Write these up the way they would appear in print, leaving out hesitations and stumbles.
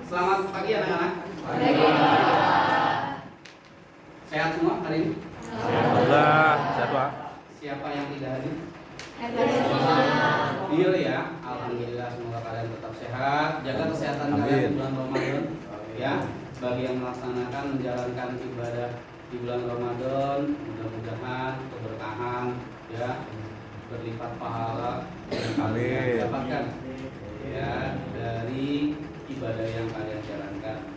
Selamat pagi anak-anak. Sehat semua hari ini? Alhamdulillah, sehat Pak. Siapa yang tidak hadir? Deal ya. Alhamdulillah, semoga kalian tetap sehat. Jaga kesehatan kalian di bulan Ramadan. Ya, bagi yang melaksanakan menjalankan ibadah di bulan Ramadan, mudah-mudahan keberkahan ya, berlipat pahala yang kalian dapatkan ya dari ibadah yang kalian jalankan.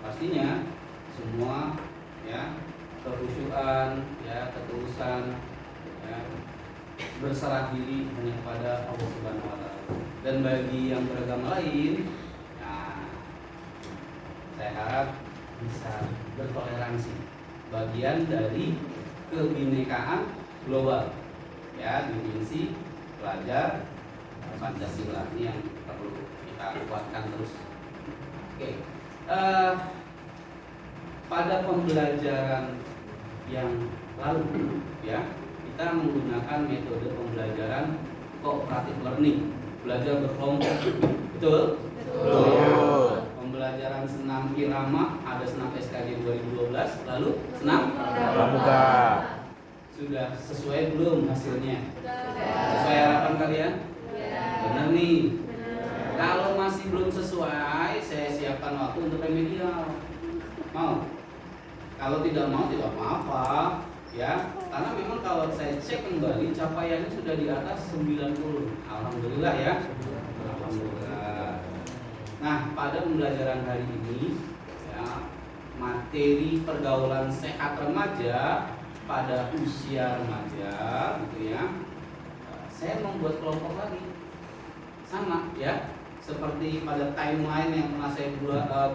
Pastinya semua ya, kekhusyuan ya, ketulusan ya, berserah diri hanya kepada Allah Subhanahu wa taala. Dan bagi yang beragama lain ya, saya harap bisa bertoleransi, bagian dari kebinekaan global ya, dimensi belajar Pancasila ini yang perlu kita kuatkan terus. Oke. Pada pembelajaran yang lalu ya, kita menggunakan metode pembelajaran cooperative learning, belajar berkelompok. Betul? Betul. Pembelajaran senam irama, ada senam SKJ 2012, lalu senam pramuka. Sudah sesuai belum hasilnya? Sesuai harapan kalian? Benar nih. Kalau masih belum sesuai, saya siapkan waktu untuk remedial. Mau? Kalau tidak mau, tidak apa-apa ya. Karena memang kalau saya cek kembali, capaiannya sudah di atas 90. Alhamdulillah ya. Alhamdulillah. Nah, pada pembelajaran hari ini ya, materi pergaulan sehat remaja pada usia remaja gitu ya. Saya membuat kelompok lagi. Sama ya, seperti pada timeline yang pernah saya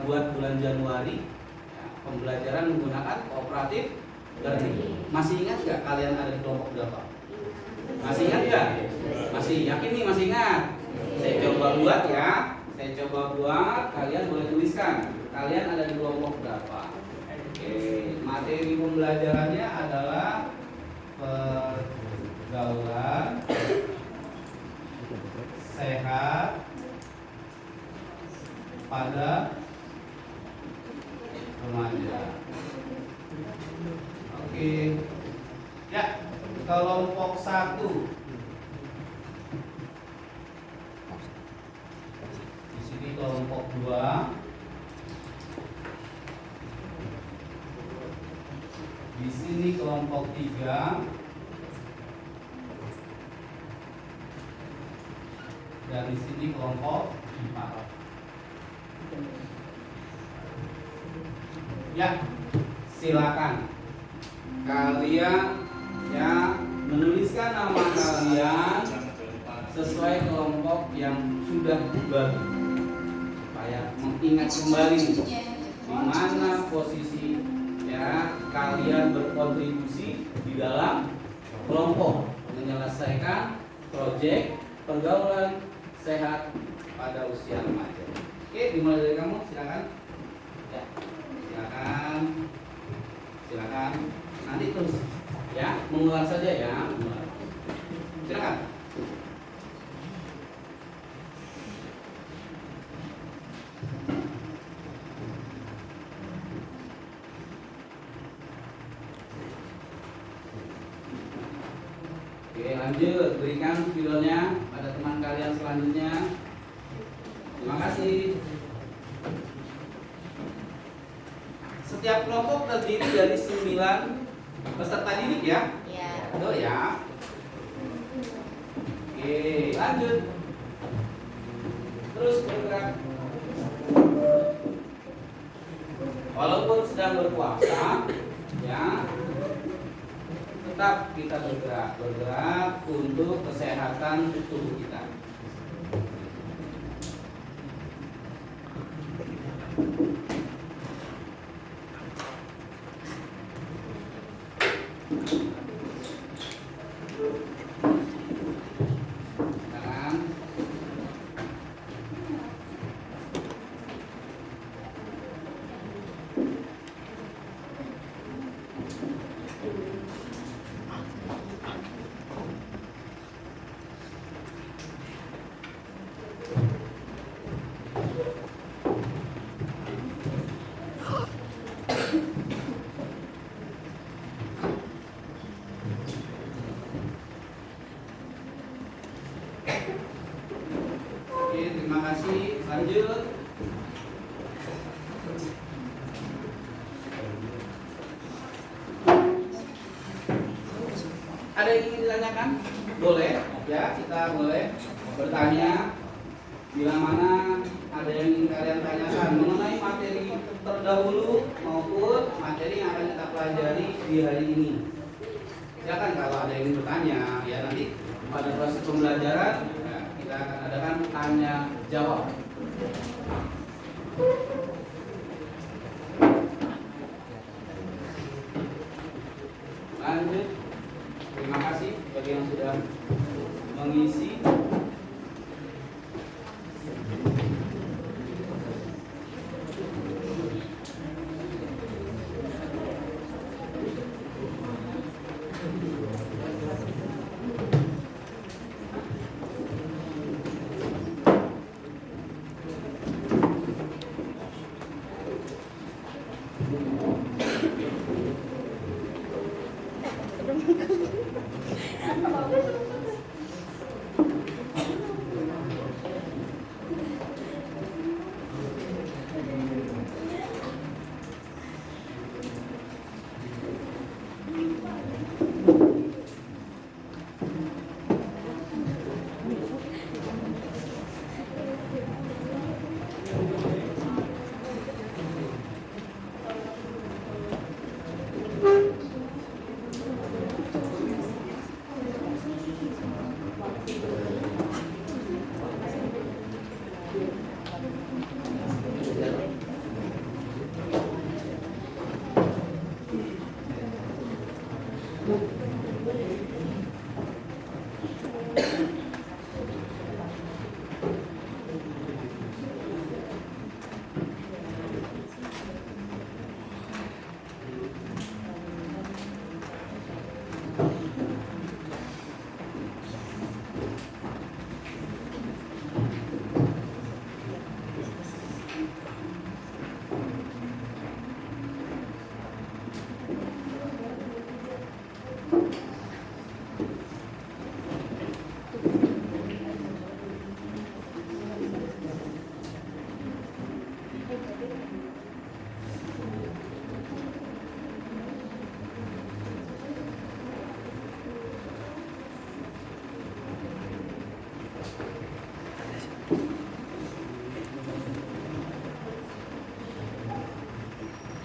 buat bulan Januari ya, pembelajaran menggunakan kooperatif learning. Masih ingat nggak kalian ada di kelompok berapa? Masih ingat nggak? Masih yakin nih, masih ingat? Saya coba buat ya, saya coba buat, kalian boleh tuliskan kalian ada di kelompok berapa. Oke, materi pembelajarannya adalah pergaulan sehat pada remaja. Oke. Ya, kelompok 1. Di sini kelompok 2. Di sini kelompok 3. Dan di sini kelompok 4. Ya, silakan kalian ya menuliskan nama kalian sesuai kelompok yang sudah dibagi supaya mengingat kembali di mana posisi ya kalian berkontribusi di dalam kelompok menyelesaikan proyek pergaulan sehat pada usia remaja. Oke, dimulai dari kamu, silakan. Ya, silakan. Silakan. Nanti terus ya, mengulang saja ya. Silakan. Oke, lanjut, berikan videonya pada teman kalian selanjutnya. Terima kasih. Setiap kelompok terdiri dari 9 peserta didik ya? Iya. Betul ya? Oke, lanjut. Terus bergerak. Walaupun sedang berpuasa, ya, tetap kita bergerak untuk kesehatan tubuh kita. Lanjut. Ada yang ingin ditanyakan? Boleh, ya, kita boleh bertanya. Bila mana ada yang ingin kalian tanyakan mengenai materi terdahulu maupun materi yang akan kita pelajari di hari ini. Silakan kalau ada yang ingin bertanya, ya nanti pada proses pembelajaran ya, kita akan adakan tanya jawab. Lanjut. Terima kasih bagi yang sudah mengisi.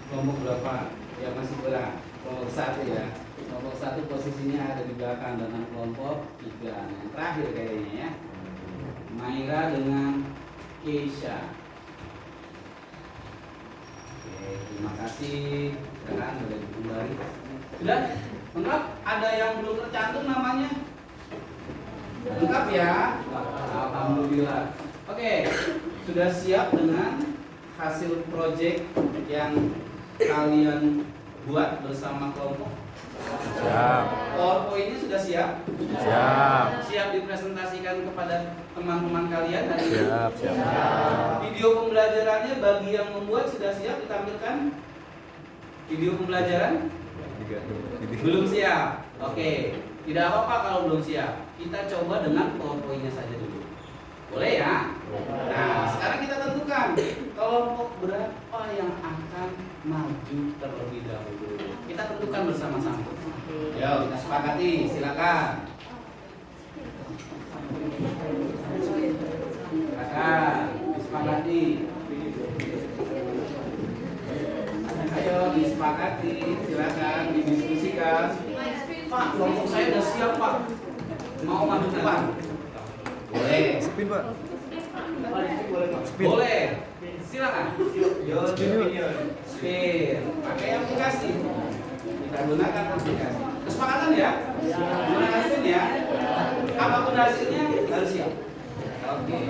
Kelompok berapa yang masih berat? Kelompok 1 ya. Kelompok 1 posisinya ada di belakang dengan kelompok 3. Yang terakhir kayaknya ya. Maira dengan Keisha. Oke, terima kasih. Silakan boleh kembali. Sudah lengkap? Ada yang belum tercantum namanya? Lengkap ya? Alhamdulillah. Oke, sudah siap dengan hasil proyek yang kalian buat bersama kelompok? Siap. PowerPoint-nya sudah siap? Siap. Siap dipresentasikan kepada teman-teman kalian hari ini? Siap, siap. Video pembelajarannya bagi yang membuat sudah siap ditampilkan? Video pembelajaran? Belum siap? Oke, tidak apa-apa kalau belum siap. Kita coba dengan PowerPoint-nya saja dulu. Boleh ya? Nah, sekarang kita tentukan kelompok berapa yang akan maju terlebih dahulu. Kita tentukan bersama-sama. Yo, kita sepakati, silakan. Silakan, disepakati. Ayo disepakati, silakan didiskusikan. Pak, kelompok saya sudah siap, Pak. Mau maju depan? Boleh. Spin, Pak. Boleh. Silakan. Spin. Pakai aplikasi. Kita gunakan aplikasi. Kesepakatan ya? Gunakan spin ya. Apapun hasilnya harus siap. Oke.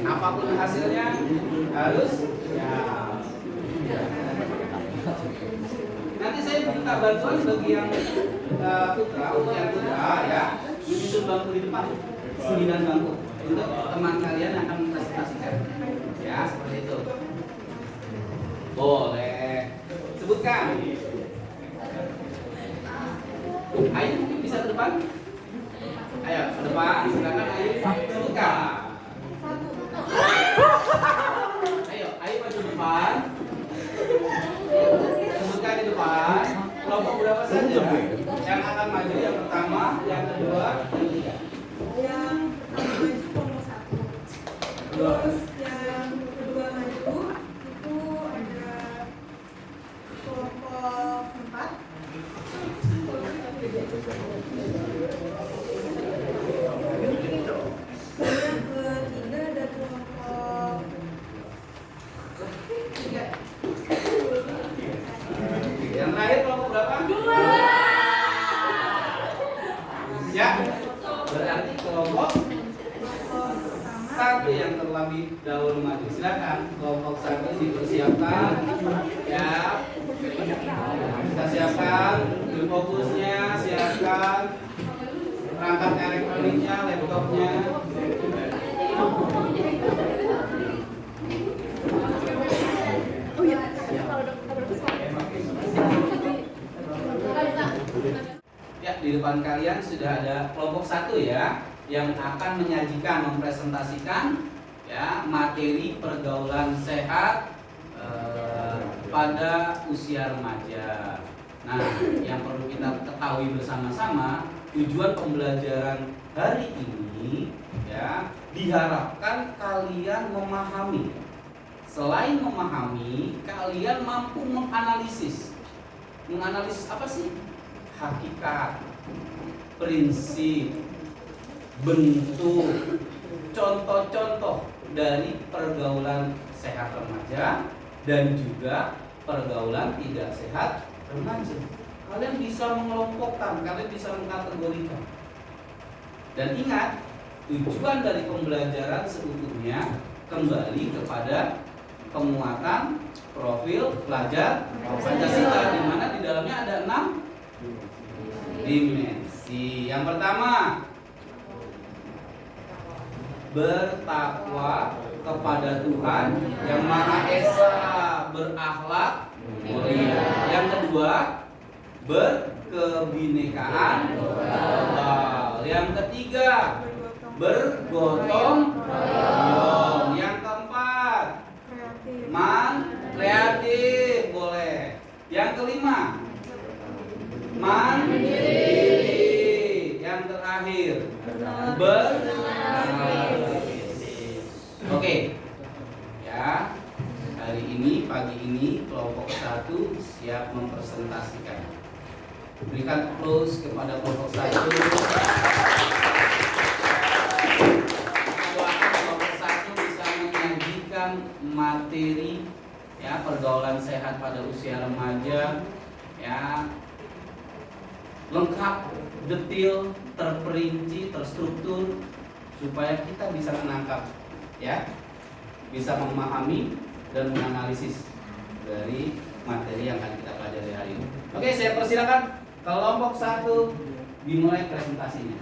Apapun hasilnya harus siap. Nanti saya minta bantuan bagi yang putra, untuk yang putra ya, menyusun bangku di depan, 9 bangku untuk teman kalian yang akan mempresentasikan. Ya, seperti itu. Boleh. Sebutkan. Ayo, mungkin bisa ke depan. Ayo ke depan, silakan Ayu sebutkan. Ayo maju depan. Sebutkan di depan. Kelompok berapa saja yang akan maju? Yang pertama, yang kedua, yang ketiga. Yang pertama maju kelompok 1. Terus yang kedua maju itu ada kelompok 4. Yang ketiga ada kelompok 3. Yang terakhir kelompok berapa? 2. Ya, berarti kelompok satu yang terlebih dahulu maju. Silakan kelompok 1 dipersiapkan. Ya, kita siapkan fokusnya, siapkan perangkat elektroniknya, laptopnya. Ya, di depan kalian sudah ada kelompok 1 ya, yang akan menyajikan, mempresentasikan ya materi pergaulan sehat pada usia remaja. Nah, yang perlu kita ketahui bersama-sama, tujuan pembelajaran hari ini ya diharapkan kalian memahami. Selain memahami, kalian mampu menganalisis. Menganalisis apa sih? Hakikat, prinsip, bentuk, contoh-contoh dari pergaulan sehat remaja dan juga pergaulan tidak sehat remaja. Kalian bisa mengelompokkan, kalian bisa mengkategorikan. Dan ingat, tujuan dari pembelajaran seutuhnya kembali kepada penguatan profil pelajar Pancasila, di mana di dalamnya ada 6 dimensi. Yang pertama, bertakwa kepada Tuhan yang Maha Esa, berakhlak mulia. Yang kedua, berkebinekaan global. Yang ketiga, bergotong royong. Yang keempat, kreatif, boleh. Yang kelima, mandiri. Yang terakhir, oke. Ya. Hari ini, pagi ini kelompok 1 siap mempresentasikan. Berikan close kepada kelompok 1. Kelompok 1 bisa menyajikan materi ya pergaulan sehat pada usia remaja ya, lengkap, detail, terperinci, terstruktur supaya kita bisa menangkap ya, bisa memahami dan menganalisis dari materi yang akan kita pelajari hari ini. Oke, saya persilakan kelompok 1 dimulai presentasinya.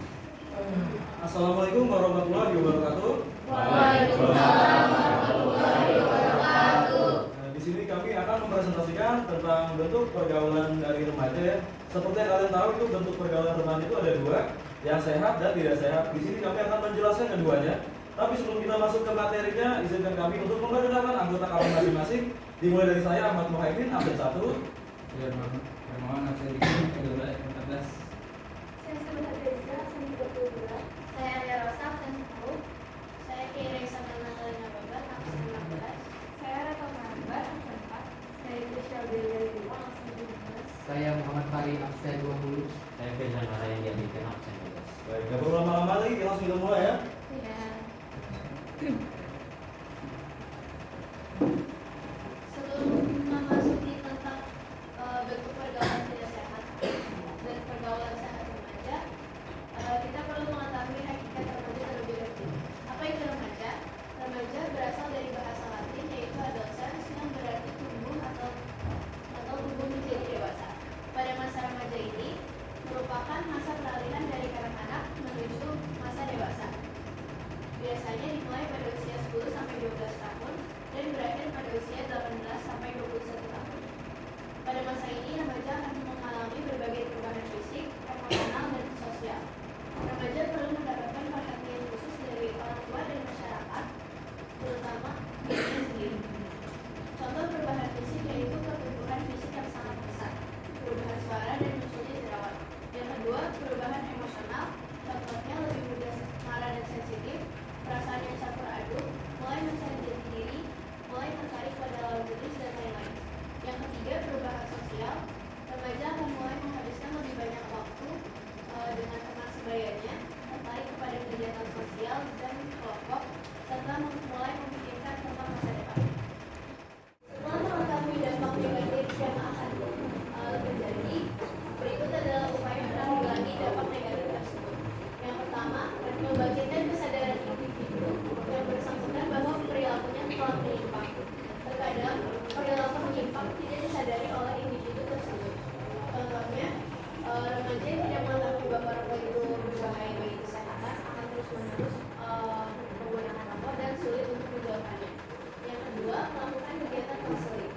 Assalamualaikum warahmatullahi wabarakatuh. Waalaikumsalam warahmatullahi wabarakatuh. Di sini kami akan mempresentasikan tentang bentuk pergaulan dari remaja ya. Seperti yang kalian tahu itu bentuk pergaulan remaja itu ada 2, yang sehat dan tidak sehat. Di sini kami akan menjelaskan keduanya. Tapi sebelum kita masuk ke materinya, izinkan kami untuk memperkenalkan anggota kami masing-masing. Dimulai dari saya Ahmad Muhaimin, absen 1. Hermawan absen 14. Saya Sebenarnya Reza, absen 32. Saya Arya Rosa, absen 10. Saya Kira Isabel Natalina Babat, absen 16. Saya Rata Marbar, absen 4. Saya Grisha Billy Dua, absen 17. Saya Muhammad Fari, absen 20. Saya Firman Marayang Diantikan, absen 12. Baik, gak perlu lama-lama lagi, kita langsung kita mulai ya. Ya. Sebelum memasuki tentang bentuk pergaulan tidak sehat dan pergaulan sehat remaja, kita perlu mengetahui hakikat remaja terlebih dahulu. Apa itu remaja? Remaja berasal dari bahasa Latin yaitu adolescens yang berarti tumbuh atau tumbuh menjadi dewasa. Pada masa remaja ini merupakan masa peralihan dari kanak-kanak menuju masa dewasa. Biasanya dimulai pada usia harus menggunakan rapor dan sulit untuk menjawabnya. Yang kedua, melakukan kegiatan konseling.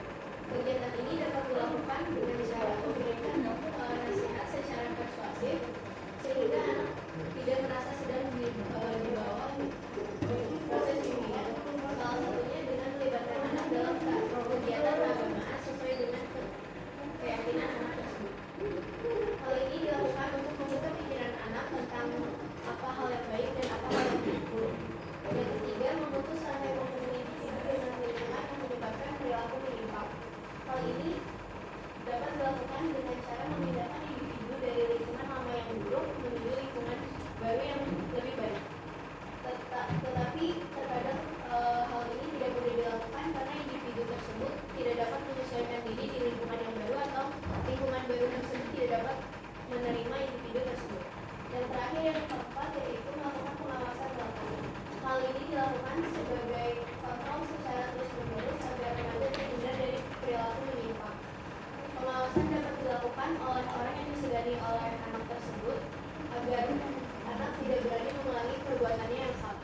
Kegiatan ini dapat dilakukan dengan cara memberikan nasihat secara persuasif sehingga anak tidak merasa sedang dibawa proses bimbingan. Salah satunya dengan melibatkan anak dalam kegiatan keagamaan sesuai dengan keyakinan anak tersebut. Hal ini dilakukan untuk membuka pikiran anak tentang apa hal yang baik dan apa hal yang buruk. Yang ketiga, memutus rantai penghubung individu dengan lingkungan yang menyebabkan perilaku menyimpang. Hal ini dapat dilakukan dengan cara memindahkan individu dari lingkungan lama yang buruk menuju lingkungan baru yang lebih baik. Tetapi terkadang hal ini tidak mudah dilakukan karena individu tersebut tidak dapat menyesuaikan diri di lingkungan yang baru atau lingkungan baru tersebut tidak dapat menerima individu tersebut. Dan terakhir yang keempat yaitu melakukan pengawasan lapangan. Hal ini dilakukan sebagai kontrol secara terus-menerus agar remaja terhindar dari perilaku menyimpang. Pengawasan dapat dilakukan oleh orang yang disegani oleh anak tersebut agar anak tidak berani mengulangi perbuatannya yang sama.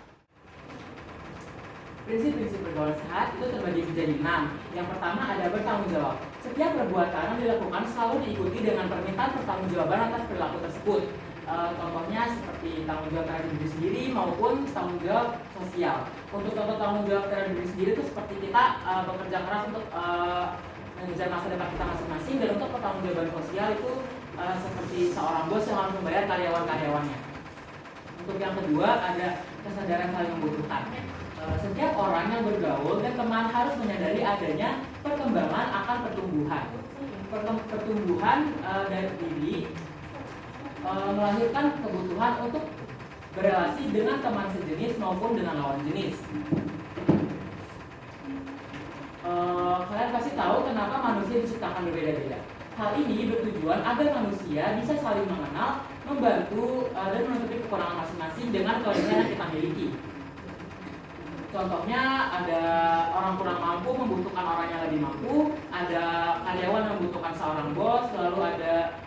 Prinsip-prinsip pergaulan sehat itu terbagi menjadi 6. Yang pertama ada bertanggung jawab. Setiap perbuatan yang dilakukan selalu diikuti dengan permintaan pertanggungjawaban atas perilaku tersebut. Contohnya seperti tanggung jawab terhadap diri sendiri maupun tanggung jawab sosial. Untuk contoh tanggung jawab terhadap diri sendiri itu seperti kita bekerja keras untuk mengejar masa depan kita masing-masing, dan untuk pertanggungjawaban sosial itu seperti seorang bos yang harus membayar karyawan-karyawannya. Untuk yang kedua ada kesadaran saling membutuhkan. Setiap orang yang bergaul dan teman harus menyadari adanya perkembangan akan pertumbuhan. Pertumbuhan dari diri melahirkan kebutuhan untuk berelasi dengan teman sejenis maupun dengan lawan jenis. Kalian pasti tahu kenapa manusia diciptakan berbeda-beda. Hal ini bertujuan agar manusia bisa saling mengenal, membantu, dan menutupi kekurangan masing-masing dengan kelebihan yang kita miliki. Contohnya ada orang kurang mampu membutuhkan orang yang lebih mampu, ada karyawan yang membutuhkan seorang bos, lalu ada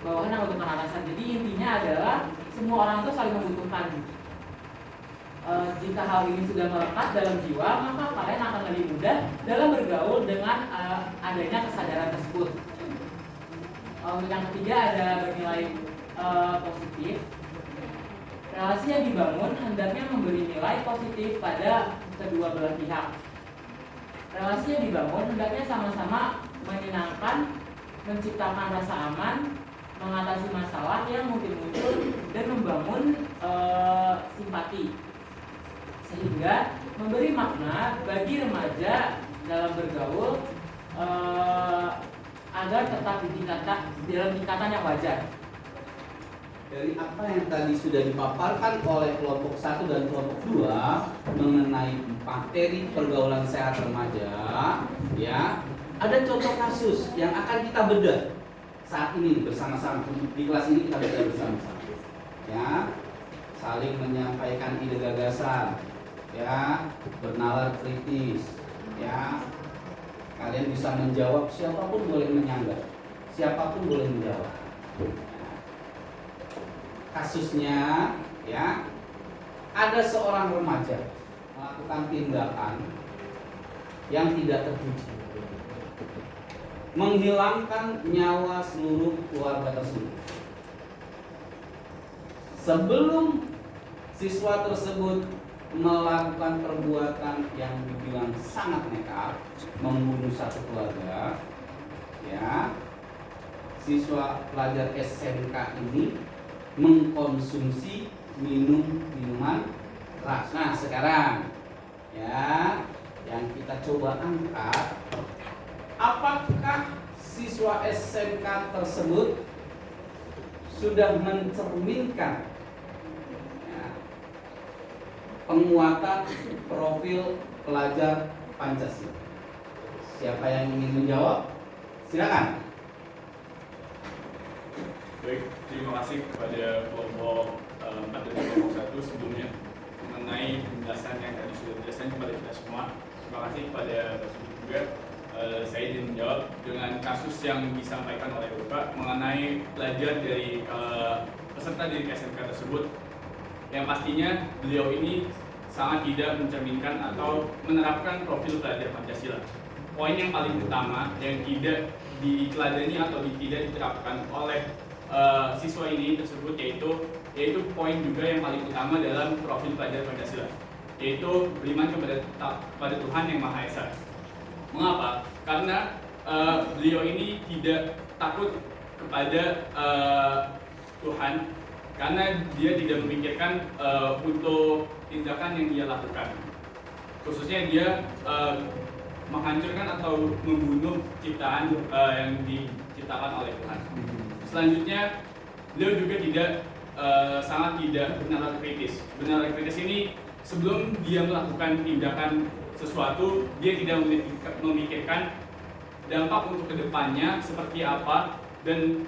bawahan yang membutuhkan atasan. Jadi intinya adalah semua orang itu saling membutuhkan. Jika hal ini sudah melekat dalam jiwa, maka kalian akan lebih mudah dalam bergaul dengan adanya kesadaran tersebut. Untuk yang ketiga ada bernilai positif. Relasi yang dibangun hendaknya memberi nilai positif pada kedua belah pihak. Relasi yang dibangun hendaknya sama-sama menyenangkan, menciptakan rasa aman, mengatasi masalah yang mungkin muncul, dan membangun simpati, sehingga memberi makna bagi remaja dalam bergaul agar tetap dalam tingkatan yang wajar. Dari apa yang tadi sudah dipaparkan oleh kelompok 1 dan kelompok 2 mengenai materi pergaulan sehat remaja, ya, ada contoh kasus yang akan kita bedah saat ini bersama-sama. Di kelas ini kita bedah bersama-sama, ya, saling menyampaikan ide gagasan, ya, bernalar kritis, ya. Kalian bisa menjawab, siapapun boleh menyanggah, siapapun boleh menjawab. Kasusnya, ya, ada seorang remaja melakukan tindakan yang tidak terpuji, menghilangkan nyawa seluruh keluarga tersebut. Sebelum siswa tersebut melakukan perbuatan yang dibilang sangat nekat, membunuh satu keluarga, ya, siswa pelajar SMK ini mengkonsumsi minuman keras. Nah, sekarang, ya, yang kita coba angkat, apakah siswa SMK tersebut sudah mencerminkan, ya, penguatan profil pelajar Pancasila? Siapa yang ingin menjawab? Silakan. Baik, terima kasih kepada kelompok 4 dan kelompok 1 sebelumnya mengenai penjelasan yang tadi sudah dijelaskan kepada kita semua. Terima kasih kepada Pak Sudi juga. Saya ingin menjawab dengan kasus yang disampaikan oleh Bapak mengenai pelajar dari pesantren peserta didik SMK tersebut, yang pastinya beliau ini sangat tidak mencerminkan atau menerapkan profil pelajar Pancasila. Poin yang paling utama yang tidak diteladani atau tidak diterapkan oleh siswa ini tersebut yaitu poin juga yang paling utama dalam profil pelajar Pancasila, yaitu beriman kepada Tuhan Yang Maha Esa. Mengapa? Karena beliau ini tidak takut kepada Tuhan, karena dia tidak memikirkan untuk tindakan yang dia lakukan. Khususnya dia menghancurkan atau membunuh ciptaan yang diciptakan oleh Tuhan. Selanjutnya, beliau juga sangat tidak bernalar kritis. Bernalar kritis ini sebelum dia melakukan tindakan sesuatu, dia tidak memikirkan dampak untuk kedepannya seperti apa, dan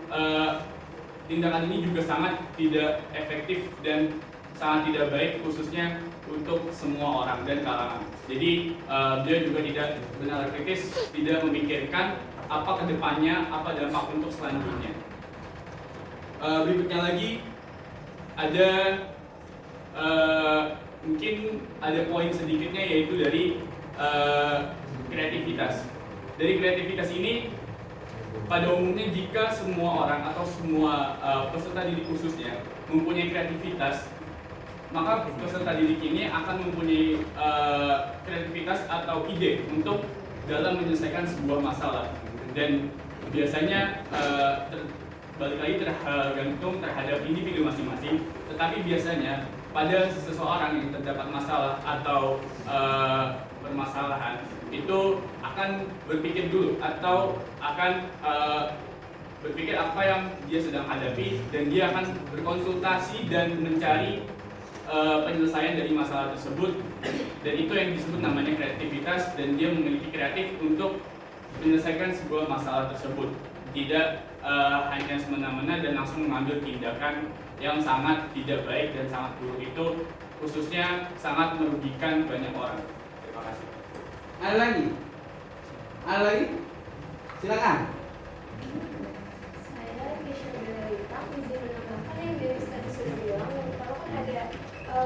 tindakan ini juga sangat tidak efektif dan sangat tidak baik, khususnya untuk semua orang dan kalangan. Jadi dia juga tidak benar kritis, tidak memikirkan apa kedepannya, apa dampak untuk selanjutnya. Berikutnya lagi ada mungkin ada poin sedikitnya, yaitu dari kreativitas. Dari kreativitas ini, pada umumnya jika semua orang atau semua peserta didik khususnya mempunyai kreativitas, maka peserta didik ini akan mempunyai kreativitas atau ide untuk dalam menyelesaikan sebuah masalah. Dan biasanya balik lagi tergantung terhadap individu masing-masing, tetapi biasanya pada seseorang yang terdapat masalah atau permasalahan itu akan berpikir dulu atau akan berpikir apa yang dia sedang hadapi, dan dia akan berkonsultasi dan mencari penyelesaian dari masalah tersebut, dan itu yang disebut namanya kreativitas, dan dia memiliki kreatif untuk menyelesaikan sebuah masalah tersebut, tidak hanya semena-mena dan langsung mengambil tindakan yang sangat tidak baik dan sangat buruk, itu khususnya sangat merugikan banyak orang. Terima kasih. Ada lagi? Ada lagi? Silakan. Saya Kisha Belarita, izin menambahkan yang dari tadi sudah bilang, yang pertama kan ada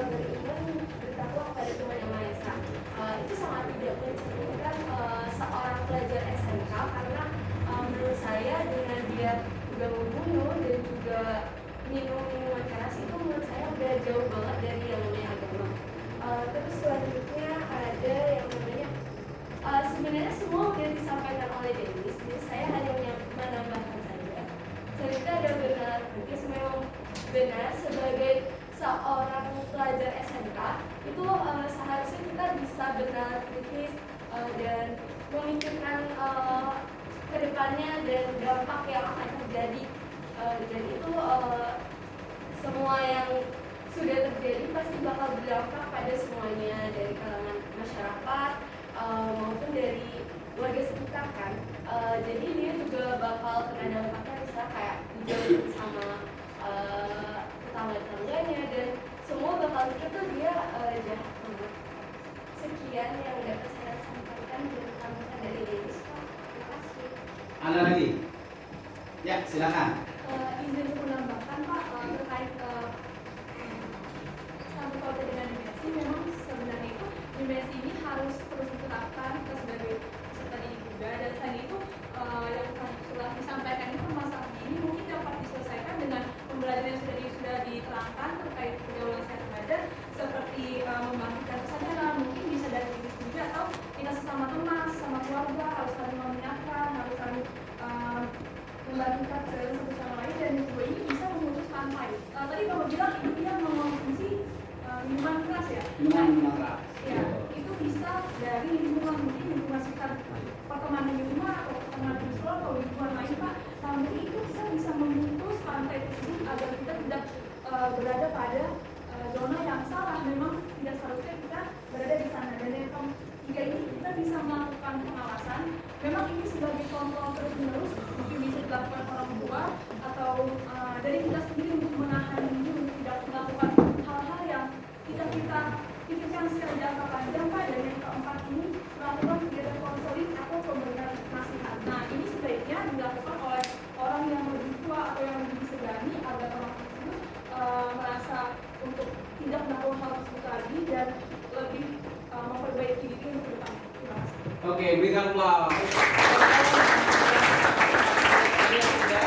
beriman bertakwa kepada Tuhan Yang Maha Esa. Itu sangat tidak mencerminkan seorang pelajar SMK, karena menurut saya dengan dia juga membunuh dan juga minum minuman keras, itu menurut saya udah jauh banget dari yang namanya agama. Terus selanjutnya ada yang namanya sebenarnya semua udah disampaikan oleh Denis, jadi saya hanya menambahkan saja. Cerita ada benar kritis, memang benar sebagai seorang pelajar SMK itu seharusnya kita bisa benar kritis dan memikirkan kedepannya dan dampak yang akan terjadi. Jadi itu semua yang sudah terjadi pasti bakal berdampak pada semuanya, dari kalangan masyarakat maupun dari warga sekitar kan. Jadi dia juga bakal kena dampaknya, misalnya kayak dijauhin sama tetangga-tetangganya, dan semua bakal pikir tuh dia jahat banget. Sekian yang dapat saya sampaikan dari tambahan dari Denis, Pak. Terima kasih. Ada lagi? Ya, silakan. Izin untuk menambahkan Pak, terkait sambut pauta dengan dimensi, memang sebenarnya itu dimensi ini harus terus diterapkan ke sebagai peserta didik juga, dan selain itu yang telah disampaikan ini, permasalahan ini mungkin dapat diselesaikan dengan pembelajaran yang sudah diterangkan terkait pergaulan sehat remaja, seperti membangkitkan kesadaran, mungkin bisa dari diri sendiri atau kita sesama teman, sesama keluarga harus saling mengingatkan, harus saling membagikan kesadaran satu sama lain, dan juga ini bisa memutus rantai. Tadi Bapak bilang itu dia mengonsumsi minuman keras ya? Minuman keras. Ya, itu bisa dari lingkungan, mungkin lingkungan sekitar pertemanan di rumah atau pertemanan di sekolah atau lingkungan lain Pak. Namun itu kita bisa memutus rantai tersebut agar kita tidak berada pada zona yang salah. Memang tidak seharusnya kita berada di sana. Dan yang ketiga ini kita bisa melakukan pengawasan. Memang ini sebagai kontrol terus-menerus, mungkin bisa dilakukan orang tua atau dari kita sendiri untuk menahan diri untuk tidak melakukan hal-hal yang kita pikirkan secara jangka panjang Pak. Dan yang keempat ini melakukan kegiatan konseling atau pemberian nasihat. Nah ini sebaiknya dilakukan oleh orang yang lebih tua atau yang lebih disegani, agar orang tersebut Oke, berikan aplaus. Kalian sudah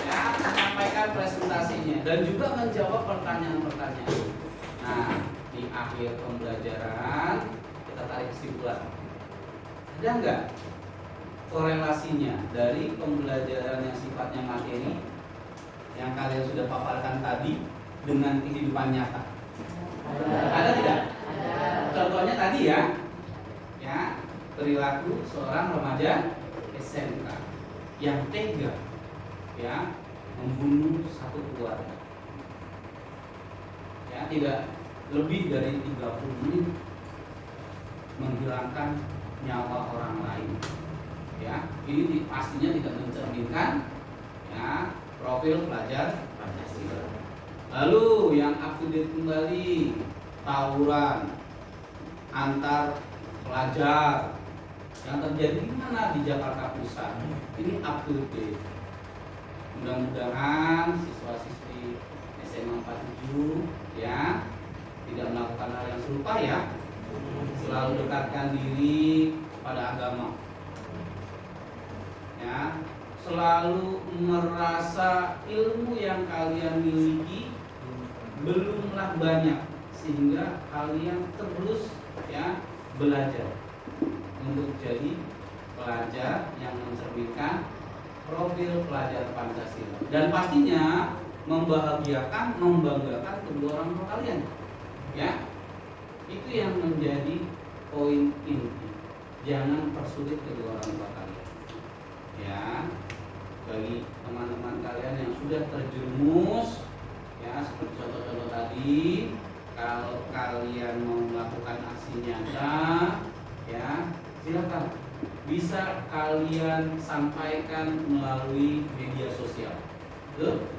ya, menyampaikan presentasinya dan juga menjawab pertanyaan-pertanyaan. Nah, di akhir pembelajaran kita tarik kesimpulan. Ada nggak korelasinya dari pembelajaran yang sifatnya materi yang kalian sudah paparkan tadi dengan kehidupan nyata? Ada tidak? Contohnya tadi ya, perilaku seorang remaja SMK yang tega, ya, membunuh satu keluarga. Ya, tidak lebih dari 30 menit menghilangkan nyawa orang lain. Ya, ini pastinya tidak mencerminkan ya profil pelajar Pancasila. Lalu yang up to date kembali, tawuran antar pelajar yang terjadi di mana di Jakarta Pusat. Ini up to date. Mudah-mudahan siswa-siswi SMA 47 ya tidak melakukan hal yang serupa ya. Selalu dekatkan diri pada agama. Ya, selalu merasa ilmu yang kalian miliki belumlah banyak sehingga kalian terus ya belajar untuk jadi pelajar yang mencerminkan profil pelajar Pancasila dan pastinya membahagiakan, membanggakan kedua orang tua kalian. Ya, itu yang menjadi poin inti. Jangan persulit kedua orang tua kalian. Ya, bagi teman-teman kalian yang sudah terjerumus, ya seperti contoh-contoh tadi, kalau kalian mau melakukan aksi nyata, ya silakan. Bisa kalian sampaikan melalui media sosial. Betul?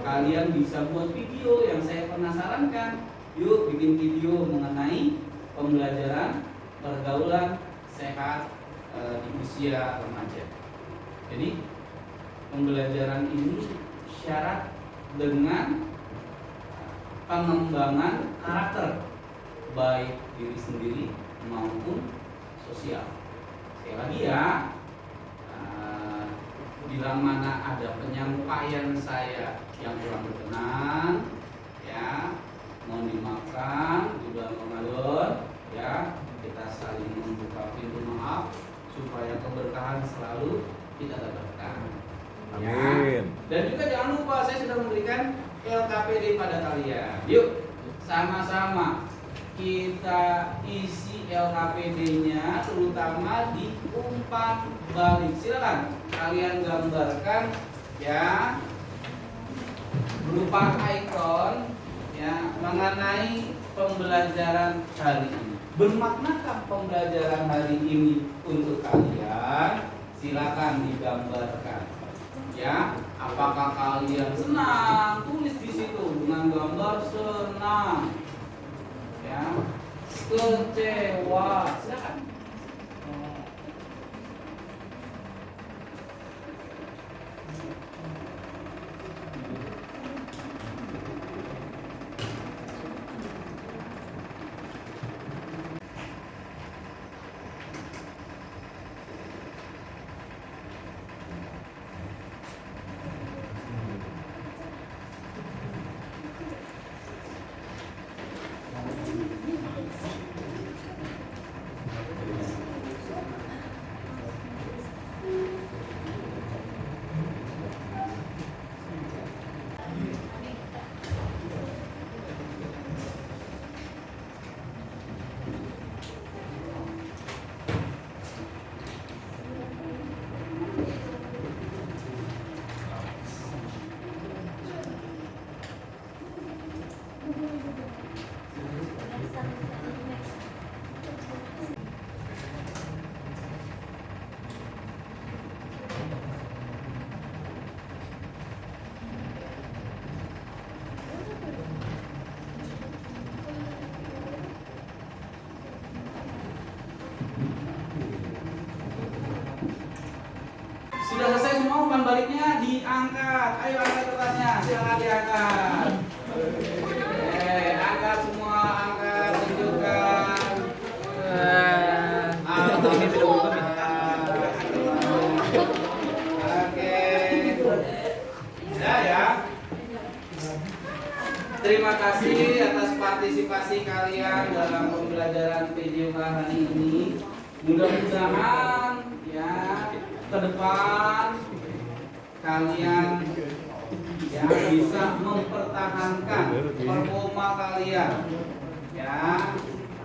Kalian bisa buat video yang saya penasaran kan. Yuk bikin video mengenai pembelajaran pergaulan sehat di usia remaja. Jadi pembelajaran ini syarat dengan pengembangan karakter baik diri sendiri maupun sosial. Sekali lagi ya, bila mana ada penyampaian saya yang kurang berkenan, ya mohon dimaafkan, juga Ramadan, ya kita saling membuka pintu maaf supaya keberkahan selalu kita dapatkan. Amin. Dan juga jangan lupa saya sudah memberikan LKPD pada kalian. Yuk sama-sama kita isi LKPD-nya, terutama di umpan balik. Silakan kalian gambarkan ya berupa ikon ya mengenai pembelajaran hari ini. Bermaknakah pembelajaran hari ini untuk kalian? Silakan digambarkan. Ya, apakah kalian senang? Tulis di situ dengan gambar senang. Ya, kecewa. Silakan. Sudah selesai semua umpan baliknya, diangkat. Ayo angkat kertasnya, silakan diangkat. Angkat semua, angkat, tunjukkan. Terima kasih atas partisipasi kalian dalam pembelajaran PJOK hari ini. Mudah-mudahan ya ke depan kalian ya bisa mempertahankan performa kalian ya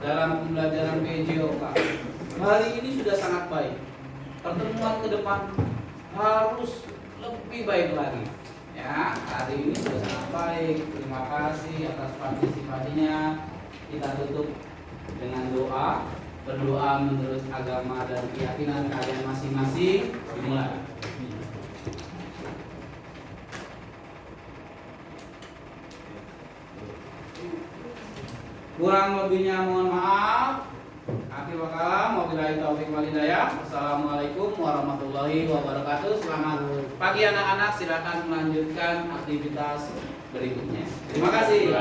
dalam pembelajaran PJOK. Hari ini sudah sangat baik. Pertemuan ke depan harus lebih baik lagi. Ya, hari ini sudah sangat baik. Terima kasih atas partisipasinya. Kita tutup dengan doa. Berdoa menurut agama dan keyakinan kalian masing-masing. Dimulai. Kurang lebihnya mohon maaf. Akhir kalam, wabillahi taufiq wal hidayah. Wassalamualaikum warahmatullahi wabarakatuh. Selamat pagi anak-anak, silakan melanjutkan aktivitas berikutnya. Terima kasih.